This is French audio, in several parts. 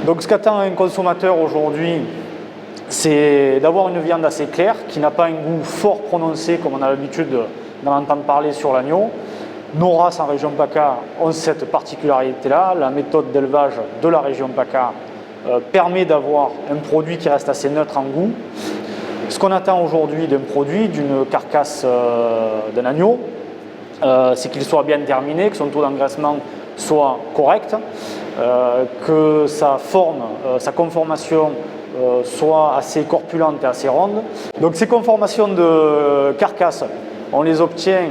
Donc ce qu'attend un consommateur aujourd'hui, c'est d'avoir une viande assez claire, qui n'a pas un goût fort prononcé comme on a l'habitude d'en entendre parler sur l'agneau. Nos races en région PACA ont cette particularité-là. La méthode d'élevage de la région PACA permet d'avoir un produit qui reste assez neutre en goût. Ce qu'on attend aujourd'hui d'un produit, d'une carcasse d'un agneau, c'est qu'il soit bien terminé, que son taux d'engraissement soit correct, que sa forme, sa conformation soit assez corpulente et assez ronde. Donc ces conformations de carcasse, on les obtient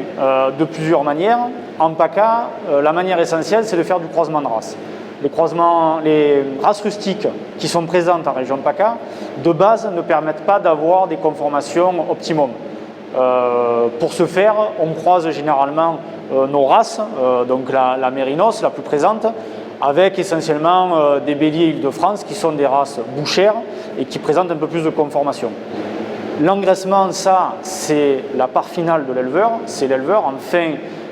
de plusieurs manières. En PACA, la manière essentielle, c'est de faire du croisement de races. Les races rustiques qui sont présentes en région PACA, de base, ne permettent pas d'avoir des conformations optimum. Pour ce faire, on croise généralement nos races, donc la mérinos, la plus présente, avec essentiellement des béliers Île-de-France qui sont des races bouchères et qui présentent un peu plus de conformation. L'engraissement, ça, c'est la part finale de l'éleveur. C'est l'éleveur en fin,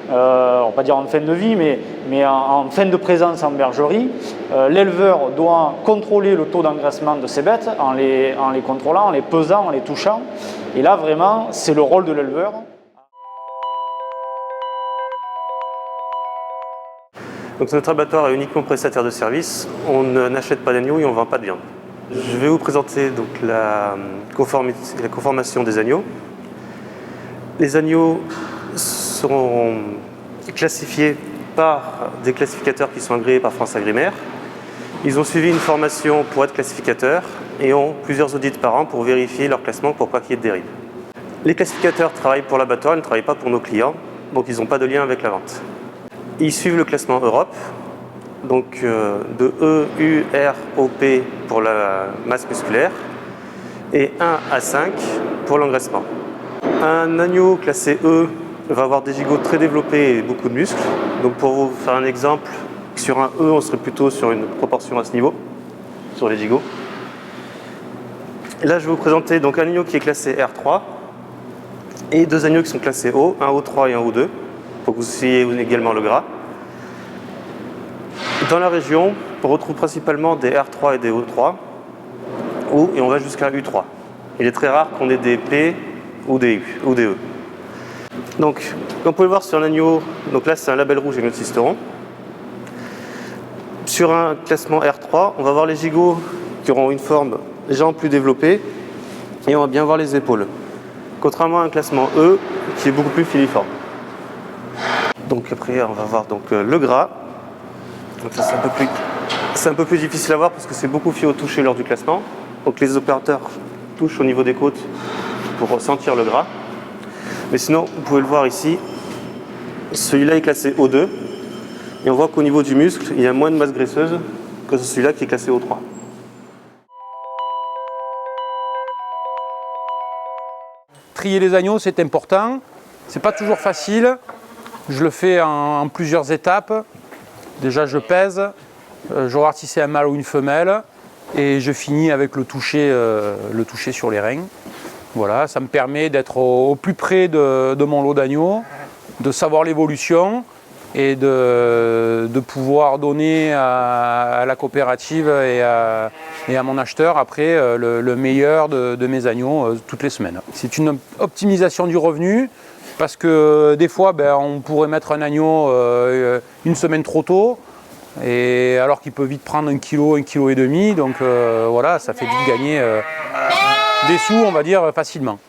on ne va pas dire en fin de vie, mais en fin de présence en bergerie. L'éleveur doit contrôler le taux d'engraissement de ses bêtes en les contrôlant, en les pesant, en les touchant. Et là, vraiment, c'est le rôle de l'éleveur. Donc notre abattoir est uniquement prestataire de service. On n'achète pas d'agneaux et on ne vend pas de viande. Je vais vous présenter donc la conformation des agneaux. Les agneaux sont classifiés par des classificateurs qui sont agréés par France Agrimaire. Ils ont suivi une formation pour être classificateurs et ont plusieurs audits par an pour vérifier leur classement pour pas qu'il y ait de dérive. Les classificateurs travaillent pour l'abattoir, ils ne travaillent pas pour nos clients, donc ils n'ont pas de lien avec la vente. Ils suivent le classement Europe, donc de E, U, R, O, P pour la masse musculaire et 1 à 5 pour l'engraissement. Un agneau classé E va avoir des gigots très développés et beaucoup de muscles. Donc pour vous faire un exemple, sur un E, on serait plutôt sur une proportion à ce niveau, sur les gigots. Et là, je vais vous présenter donc un agneau qui est classé R3 et deux agneaux qui sont classés O, un O3 et un O2, pour que vous suiviez également le gras. Dans la région, on retrouve principalement des R3 et des O3, et on va jusqu'à U3. Il est très rare qu'on ait des P ou des U ou des E. Donc, comme vous pouvez le voir sur un agneau, donc là c'est un label rouge avec notre cisteron. Sur un classement R3, on va voir les gigots qui auront une forme légèrement plus développée et on va bien voir les épaules. Contrairement à un classement E qui est beaucoup plus filiforme. Donc après, on va voir donc, le gras. Donc ça, c'est un peu plus difficile à voir parce que c'est beaucoup fait au toucher lors du classement. Donc les opérateurs touchent au niveau des côtes pour sentir le gras. Mais sinon, vous pouvez le voir ici, celui-là est classé O2. Et on voit qu'au niveau du muscle, il y a moins de masse graisseuse que celui-là qui est classé O3. Trier les agneaux, c'est important. C'est pas toujours facile. Je le fais en plusieurs étapes. Déjà, je pèse, je regarde si c'est un mâle ou une femelle, et je finis avec le toucher sur les reins. Voilà, ça me permet d'être au plus près de mon lot d'agneaux, de savoir l'évolution et de pouvoir donner à la coopérative et à mon acheteur après le meilleur de mes agneaux toutes les semaines. C'est une optimisation du revenu. Parce que des fois, on pourrait mettre un agneau une semaine trop tôt, et alors qu'il peut vite prendre 1 kg, 1,5 kg. Donc voilà, ça fait vite gagner des sous, on va dire, facilement.